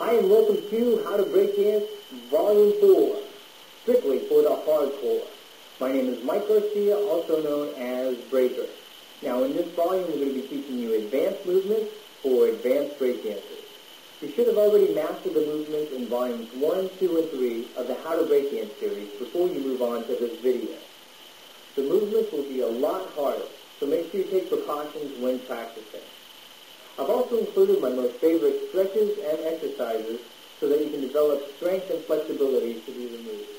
Hi and welcome to How to Break Dance Volume 4, strictly for the hardcore. My name is Mike Garcia, also known as Breaker. Now in this volume we're going to be teaching you advanced movements for advanced breakdancers. You should have already mastered the movements in volumes 1, 2, and 3 of the How to Break Dance series before you move on to this video. The movements will be a lot harder, so make sure you take precautions when practicing. I've also included my most favorite stretches and exercises so that you can develop strength and flexibility to do the moves.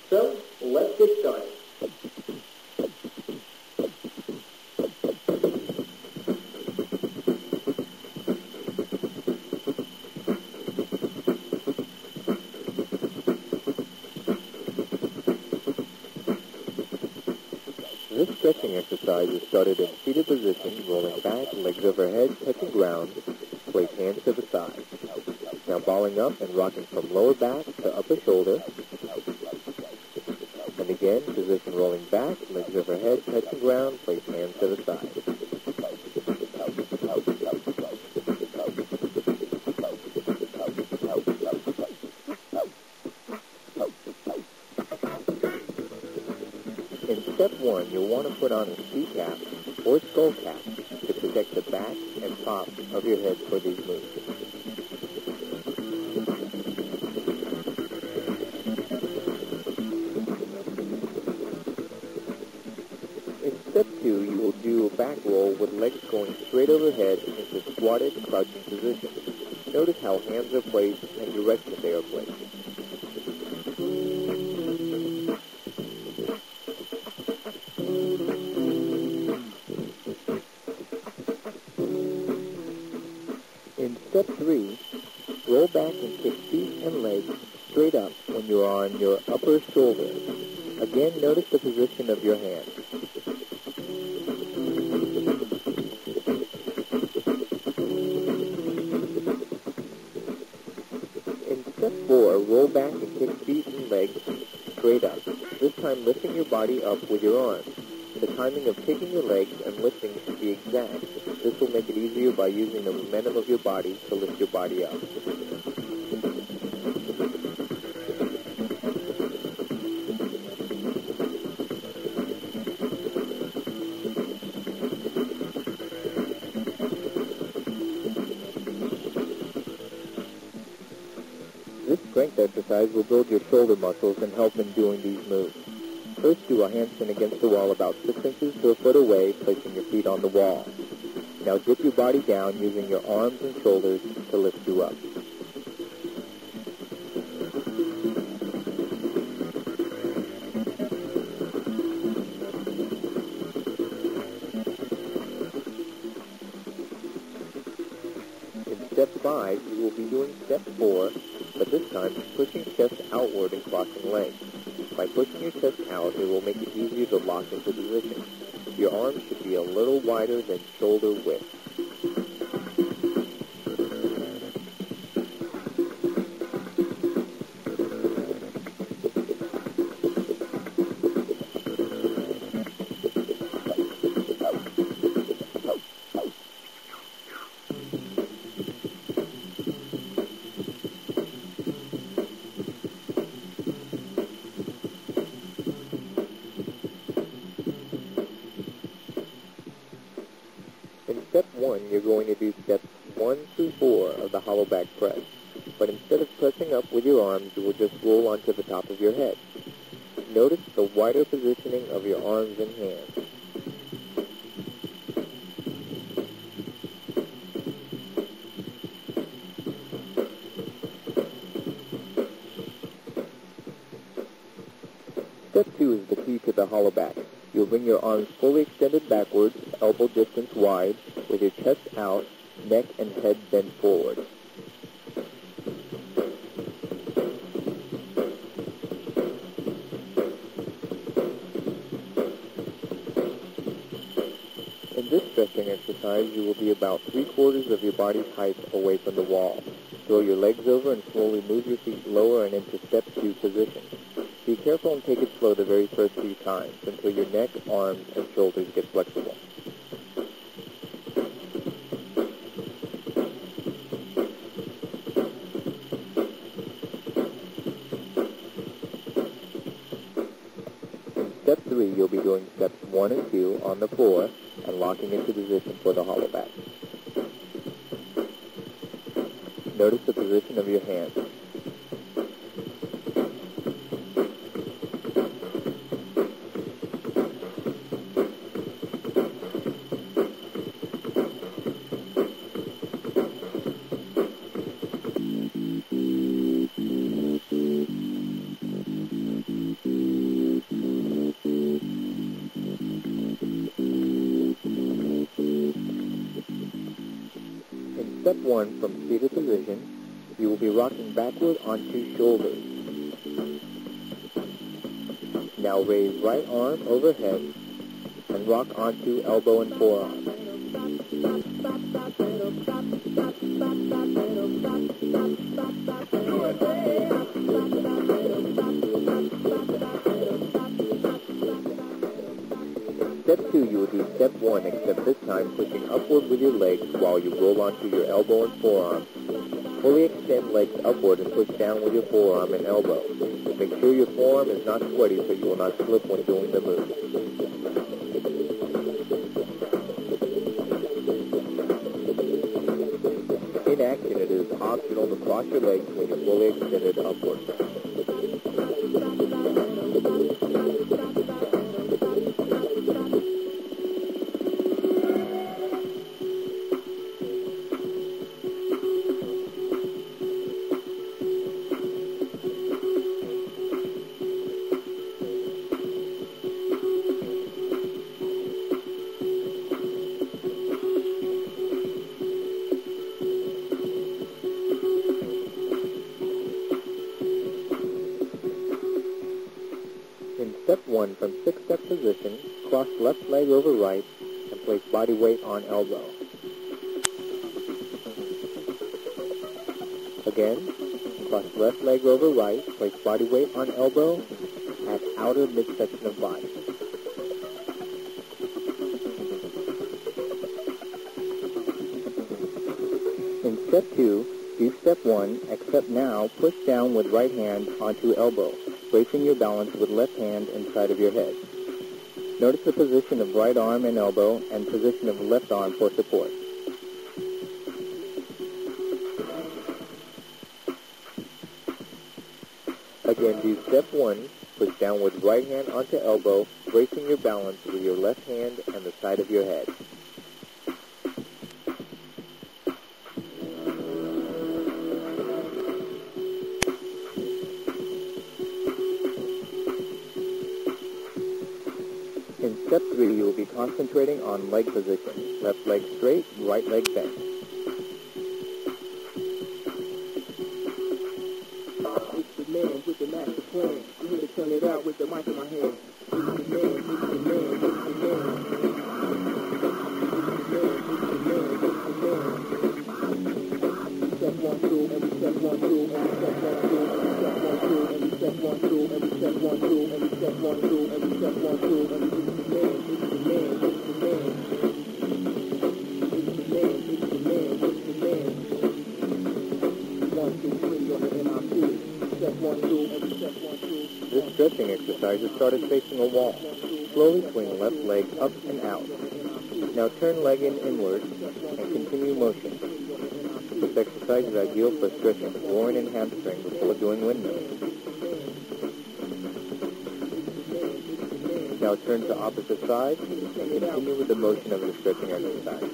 So, let's get started. This stretching exercise is started in seated position, rolling back, legs overhead, touching ground, place hands to the side. Now balling up and rocking from lower back to upper shoulder. And again, position rolling back, legs overhead, touching ground, place hands to the side. In step 1, you'll want to put on a ski cap or skull cap to protect the back and top of your head for these moves. In step 2, you will do a back roll with legs going straight overhead into squatted, crouching position. Notice how hands are placed and direction they are placed. In step 3, roll back and kick feet and legs straight up when you are on your upper shoulder. Again, notice the position of your hands. In step 4, roll back and kick feet and legs straight up, this time lifting your body up with your arms. The timing of kicking your legs and lifting should be exact. This will make it easier by using the momentum of your body to lift your body up. This strength exercise will build your shoulder muscles and help in doing these moves. First, do a handstand against the wall about 6 inches to a foot away, placing your feet on the wall. Now dip your body down using your arms and shoulders to lift you up. In step 5, you will be doing step 4, but this time pushing chest outward and crossing legs. By pushing your chest out, it will make it easier to lock into position. Your arms should be a little wider than shoulder width. In step 1, you're going to do steps 1 through 4 of the hollow back press. But instead of pressing up with your arms, you will just roll onto the top of your head. Notice the wider positioning of your arms and hands. Step 2 is the key to the hollow back. You'll bring your arms fully extended backwards, elbow distance wide, with your chest out, neck and head bent forward. In this stretching exercise, you will be about 3/4 of your body's height away from the wall. Throw your legs over and slowly move your feet lower and into step 2 position. Be careful and take it slow the very first few times until your neck, arms, and shoulders get flexible. step 3, you'll be doing steps 1 and 2 on the floor and locking into position for the hollow back. Notice the position of your hands. In step 1, from seated position, you will be rocking backward onto shoulders. Now raise right arm overhead and rock onto elbow and forearm. Step 2, you will do step 1, except this time pushing upward with your legs while you roll onto your elbow and forearm. Fully extend legs upward and push down with your forearm and elbow. Make sure your forearm is not sweaty so you will not slip when doing the move. In action, it is optional to cross your legs when you're fully extended upward. In step 1, from 6-step position, cross left leg over right and place body weight on elbow. Again, cross left leg over right, place body weight on elbow at outer midsection of body. In step 2, do step 1, except now push down with right hand onto elbow, bracing your balance with left hand inside of your head. Notice the position of right arm and elbow and position of left arm for support. Again, do step 1, push down with right hand onto elbow, bracing your balance with your left hand and the side of your head. In step 3, you will be concentrating on leg position. Left leg straight, right leg bent. It's the man with the master plan. I'm here to turn it out with the mic in my hand. It's the man, it's the man, it's the man. Step 1 through, every step 1 through, every step 1 through, every step 1 through, every step 1 through, every step 1 through, every step 1 through, every step 1 through, every This stretching exercise is started facing a wall. Slowly swing left leg up and out. Now turn leg in inward and continue motion. This exercise is ideal for stretching the groin and hamstring before doing windmills. Now turn to opposite side and continue with the motion of the stretching exercise.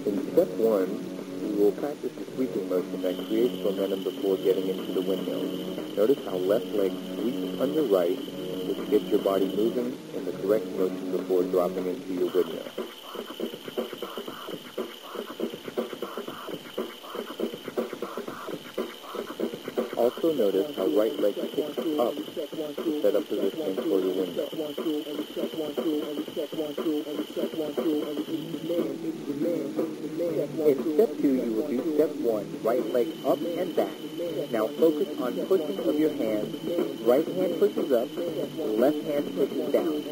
In step 1, we will practice the sweeping motion that creates momentum before getting into the windmill. Notice how left leg sweeps under right, which gets your body moving in the correct motion before dropping into your windmill. Also notice how right leg kicks up to set up positioning for your windmill. In step 2, you will do step 1, right leg up and back, Now focus on pushing of your hands. Right hand pushes up, left hand pushes down.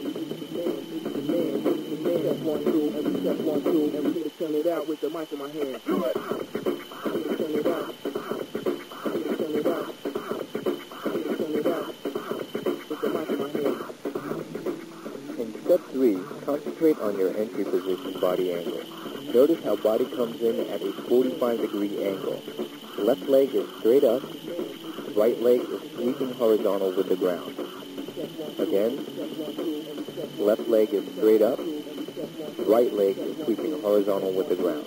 Step 1, 2, every step 1, 2, every turn it out with the mic in my hand. Turn it out. Turn it out. Turn it out with the mic in my hand. In step 3, concentrate on your entry position body angle. Notice how body comes in at a 45-degree angle. Left leg is straight up, right leg is sweeping horizontal with the ground. Again, left leg is straight up, right leg is sweeping horizontal with the ground.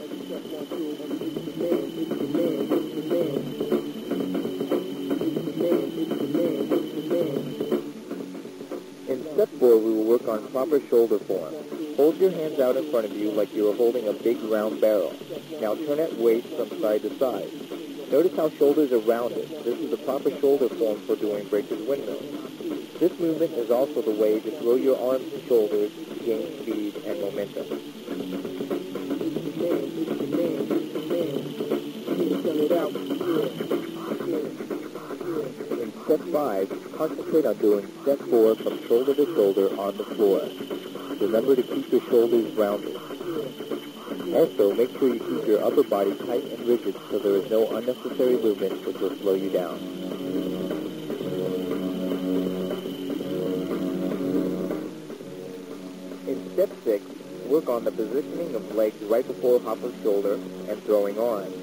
In step 4, we will work on proper shoulder form. Hold your hands out in front of you like you are holding a big round barrel. Now turn at waist from side to side. Notice how shoulders are rounded. This is the proper shoulder form for doing breaker's windmill. This movement is also the way to throw your arms and shoulders to gain speed and momentum. In step 5, concentrate on doing step 4 from shoulder to shoulder on the floor. Remember to keep your shoulders rounded. Also, make sure you keep your upper body tight and rigid so there is no unnecessary movement which will slow you down. In step 6, work on the positioning of legs right before hopper shoulder and throwing arms.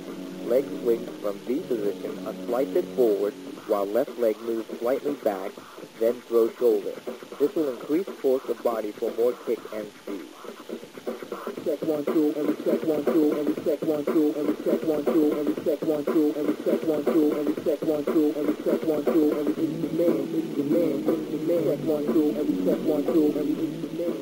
Leg swings from V position a slight bit forward while left leg moves slightly back, then throw shoulder. This will increase force of body for more kick and speed. Step 1, 2, every step 1, 2, every step 1, 2, every step 1, 2, every step 1, 2, every step 1, 2, every step 1, 2, every step 1, 2, every it's the man, it's the man, it's the man. Step 1, 2, every step 1, 2, every it's the man.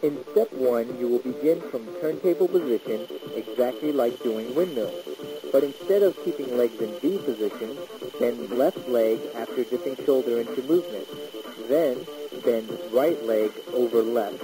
In step 1, you will begin from turntable position exactly like doing windmills. But instead of keeping legs in V position, bend left leg after dipping shoulder into movement. Then, bend right leg over left.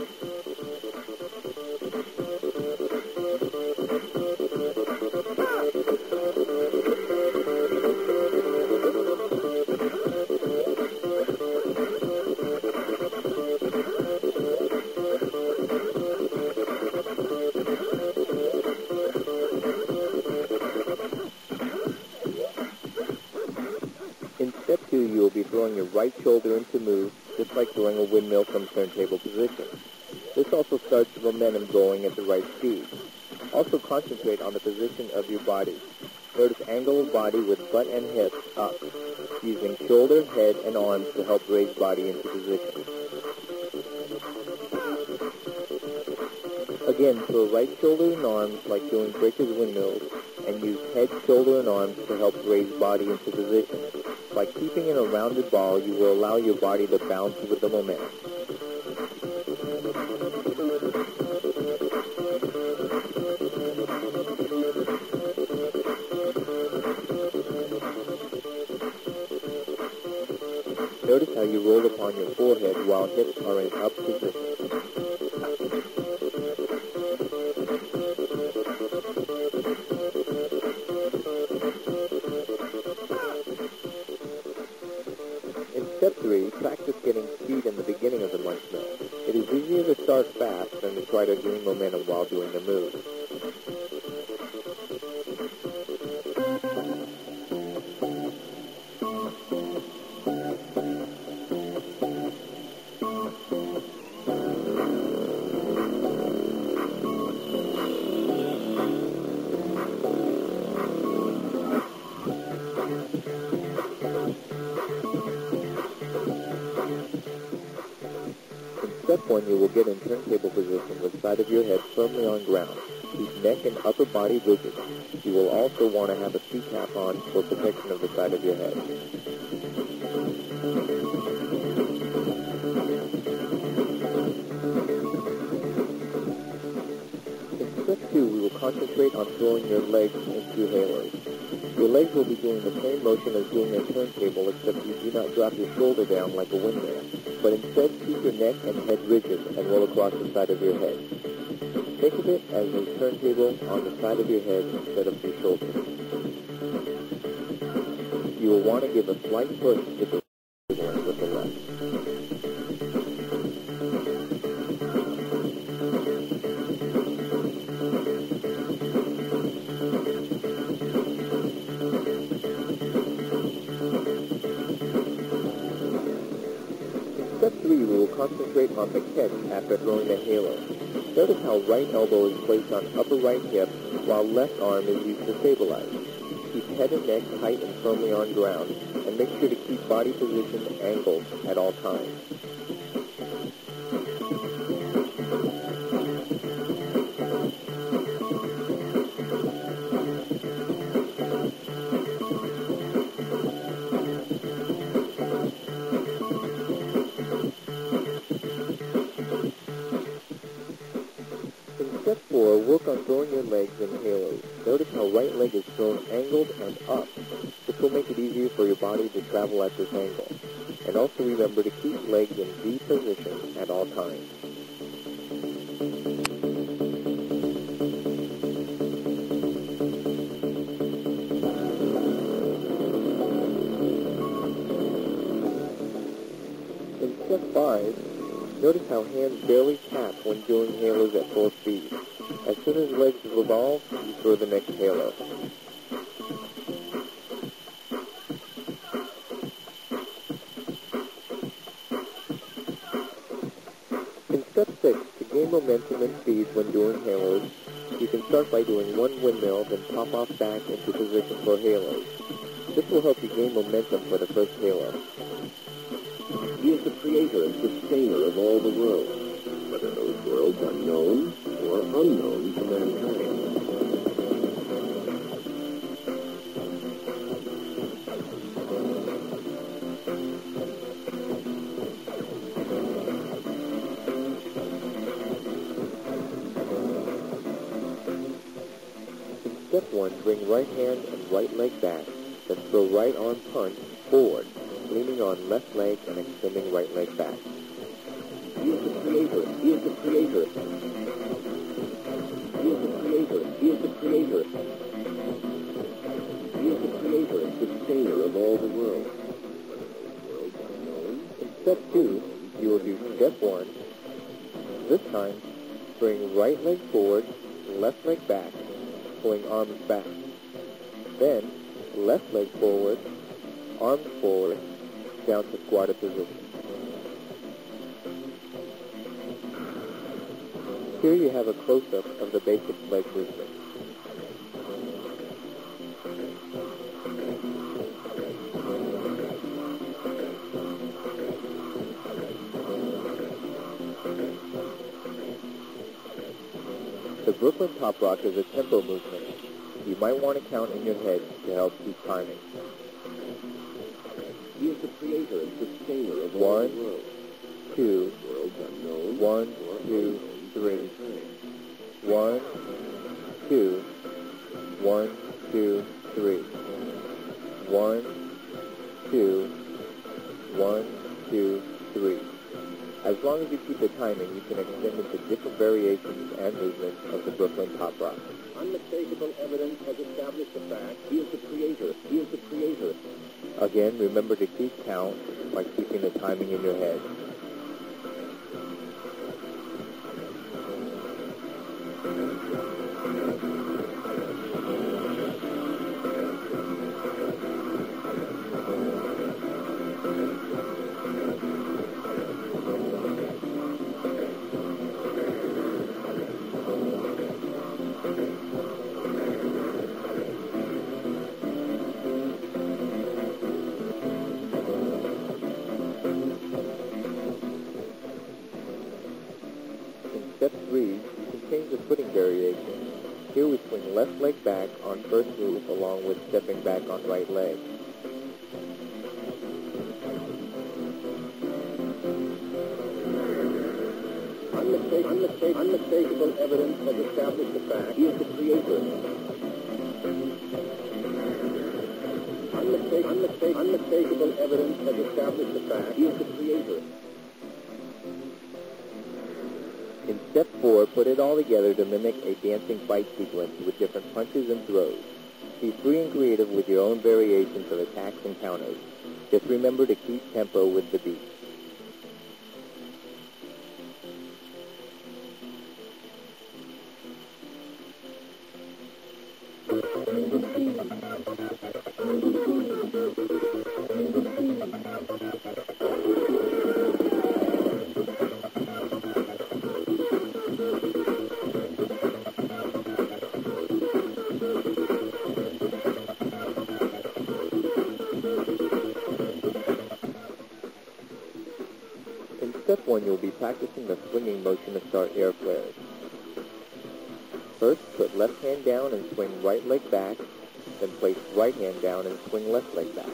In step 2, you will be throwing your right shoulder into move, just like throwing a windmill from turntable position. This also starts the momentum going at the right speed. Also concentrate on the position of your body. Notice angle of body with butt and hips up, using shoulder, head, and arms to help raise body into position. Again, throw right shoulder and arms like doing breaker's windmills, and use head, shoulder, and arms to help raise body into position. By keeping in a rounded ball, you will allow your body to bounce with the momentum. Notice how you roll upon your forehead while hips are in up position. In step 3, practice getting speed in the beginning of the munch mill. It is easier to start fast than to try to gain momentum while doing the move. Step 1, you will get in turntable position with side of your head firmly on ground. Keep neck and upper body rigid. You will also want to have a seat cap on for protection of the side of your head. In step 2, we will concentrate on throwing your legs into halos. Your legs will be doing the same motion as doing a turntable, except you do not drop your shoulder down like a windmill, but instead keep your neck and head rigid and roll across the side of your head. Think of it as a turntable on the side of your head instead of your shoulders. You will want to give a slight push with the right and with the left. Step 3, we will concentrate on the catch after throwing the halo. Notice how right elbow is placed on upper right hip while left arm is used to stabilize. Keep head and neck tight and firmly on ground, and make sure to keep body position angled at all times. Step 4, work on throwing your legs in halos. Notice how right leg is thrown angled and up. This will make it easier for your body to travel at this angle. And also remember to keep legs in V position at all times. In step 5, notice how hands barely tap when doing halos at full speed. As soon as legs revolve, you throw the next halo. In step 6, to gain momentum and speed when doing halos, you can start by doing one windmill, then pop off back into position for halos. This will help you gain momentum for the first halo. He is the creator and sustainer of all the worlds, whether those worlds are known or unknown to mankind. In step 1, bring right hand and right leg back, then throw right arm punch forward, leaning on left leg and extending right leg back. He is the creator. He is the creator. He is the creator. He is the creator. He is the creator and sustainer of all the worlds, whether those worlds are known. In step 2, you will do step 1. This time, bring right leg forward, left leg back, pulling arms back. Then, left leg forward, arms forward, down to squatted position. Here you have a close-up of the basic leg movement. The Brooklyn Top Rock is a tempo movement. You might want to count in your head to help keep timing. He is the creator and sustainer of all the 1, worlds. 2, Worlds unknown. 1, 2, 3. 1, 2, 1, 2, 3. 1, 2, 1, 2, 3. As long as you keep the timing, you can extend into different variations and movements of the Brooklyn Top Rock. Unmistakable evidence has established the fact he is the creator. He is the creator. Again, remember to keep count by keeping the timing in your head. Step 3, you can change the footing variation. Here we swing left leg back on first move along with stepping back on right leg. Unmistakable evidence has established the fact he is the creator. Unmistakable evidence has established the fact he is the creator. In step 4, put it all together to mimic a dancing fight sequence with different punches and throws. Be free and creative with your own variations of attacks and counters. Just remember to keep tempo with the beat. In step 1, you'll be practicing the swinging motion to start air flares. First, put left hand down and swing right leg back, then place right hand down and swing left leg back.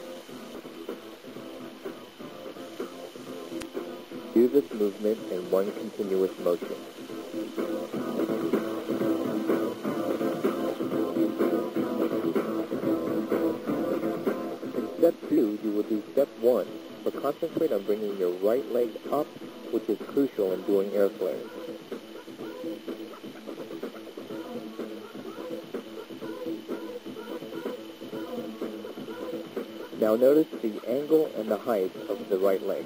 Do this movement in one continuous motion. In step 2, you will do step 1, but concentrate on bringing your right leg up, which is crucial in doing air flares. Now notice the angle and the height of the right leg.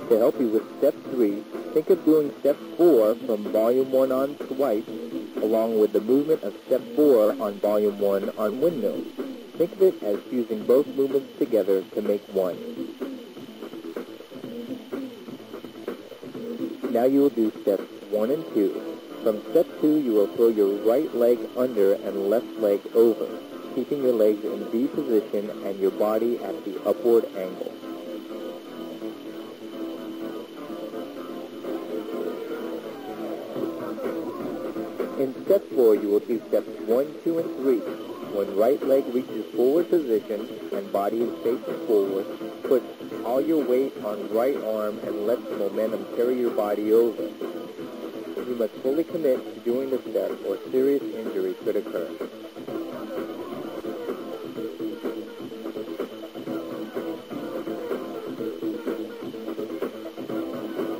To help you with step 3, think of doing step 4 from volume 1 on swipe, along with the movement of step 4 on volume 1 on windmills. Think of it as fusing both movements together to make one. Now you will do steps 1 and 2. From step 2, you will throw your right leg under and left leg over, keeping your legs in V position and your body at the upward angle. In step 4, you will do steps 1, 2, and 3. When right leg reaches forward position and body is facing forward, put all your weight on right arm and let the momentum carry your body over. You must fully commit to doing the step or serious injury could occur.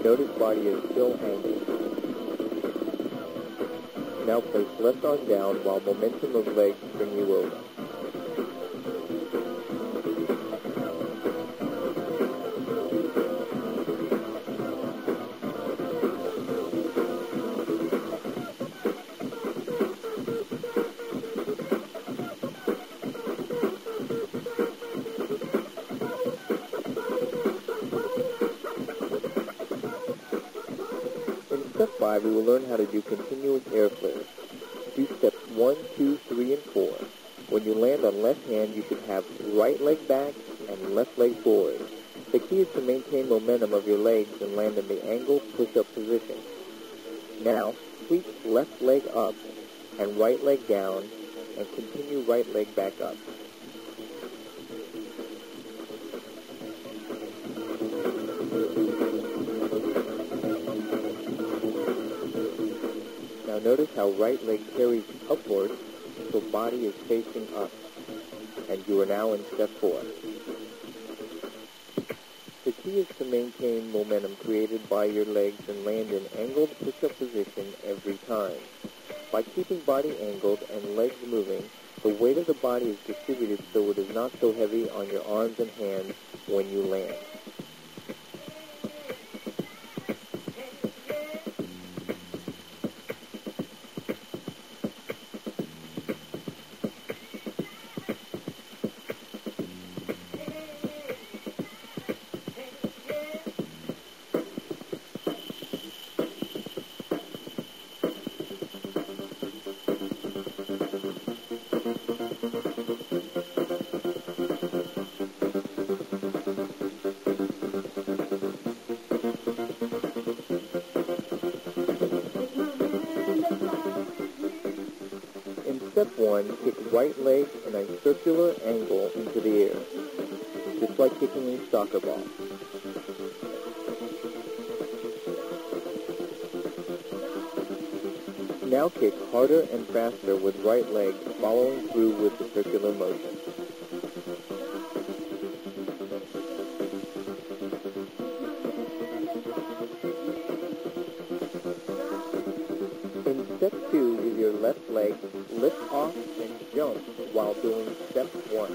Notice body is still angled. Now place left arm down while momentum of legs bring you over. In step 5, we will learn how to do continuous air flares. Do steps 1, 2, 3, and 4. When you land on left hand, you should have right leg back and left leg forward. The key is to maintain momentum of your legs and land in the angled push-up position. Now, sweep left leg up and right leg down, and continue right leg back up. Now notice how right leg carries upward so body is facing up, and you are now in step 4. The key is to maintain momentum created by your legs and land in angled push-up position every time. By keeping body angled and legs moving, the weight of the body is distributed so it is not so heavy on your arms and hands when you land. step 1, kick right leg in a circular angle into the air, just like kicking a soccer ball. Now kick harder and faster with right leg, following through with the circular motion. In step 2, with your left leg, lift off and jump while doing step 1.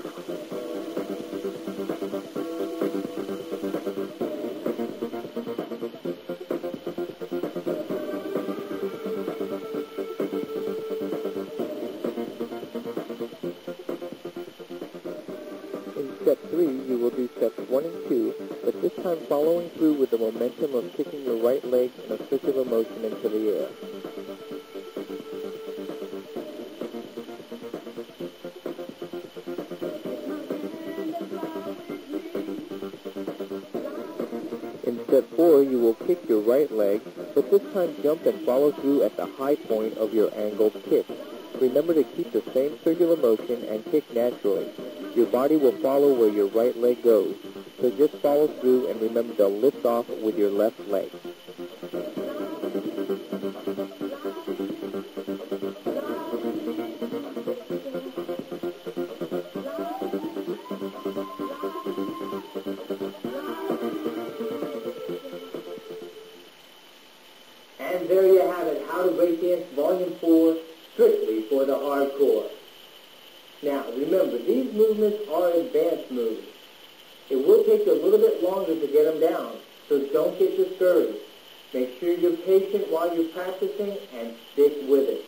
In step 3, you will do steps 1 and 2, but this time following through with the momentum of kicking your right leg in a circular motion into the air. In step 4, you will kick your right leg, but this time jump and follow through at the high point of your angled kick. Remember to keep the same circular motion and kick naturally. Your body will follow where your right leg goes, so just follow through and remember to lift off with your left leg. And there you have it, How to Breakdance Volume 4, strictly for the hardcore. Now, remember, these movements are advanced moves. It will take you a little bit longer to get them down, so don't get discouraged. Make sure you're patient while you're practicing and stick with it.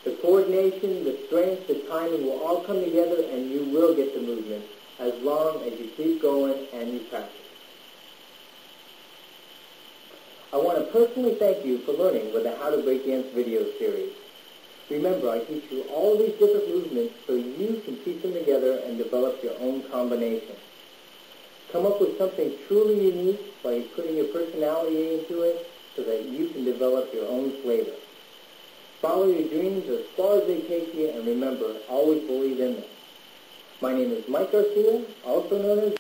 The coordination, the strength, the timing will all come together and you will get the movement as long as you keep going and you practice. I want to personally thank you for learning with the How to Breakdance video series. Remember, I teach you all these different movements so you can piece them together and develop your own combination. Come up with something truly unique by putting your personality into it so that you can develop your own flavor. Follow your dreams as far as they take you, and remember, always believe in them. My name is Mike Garcia, also known as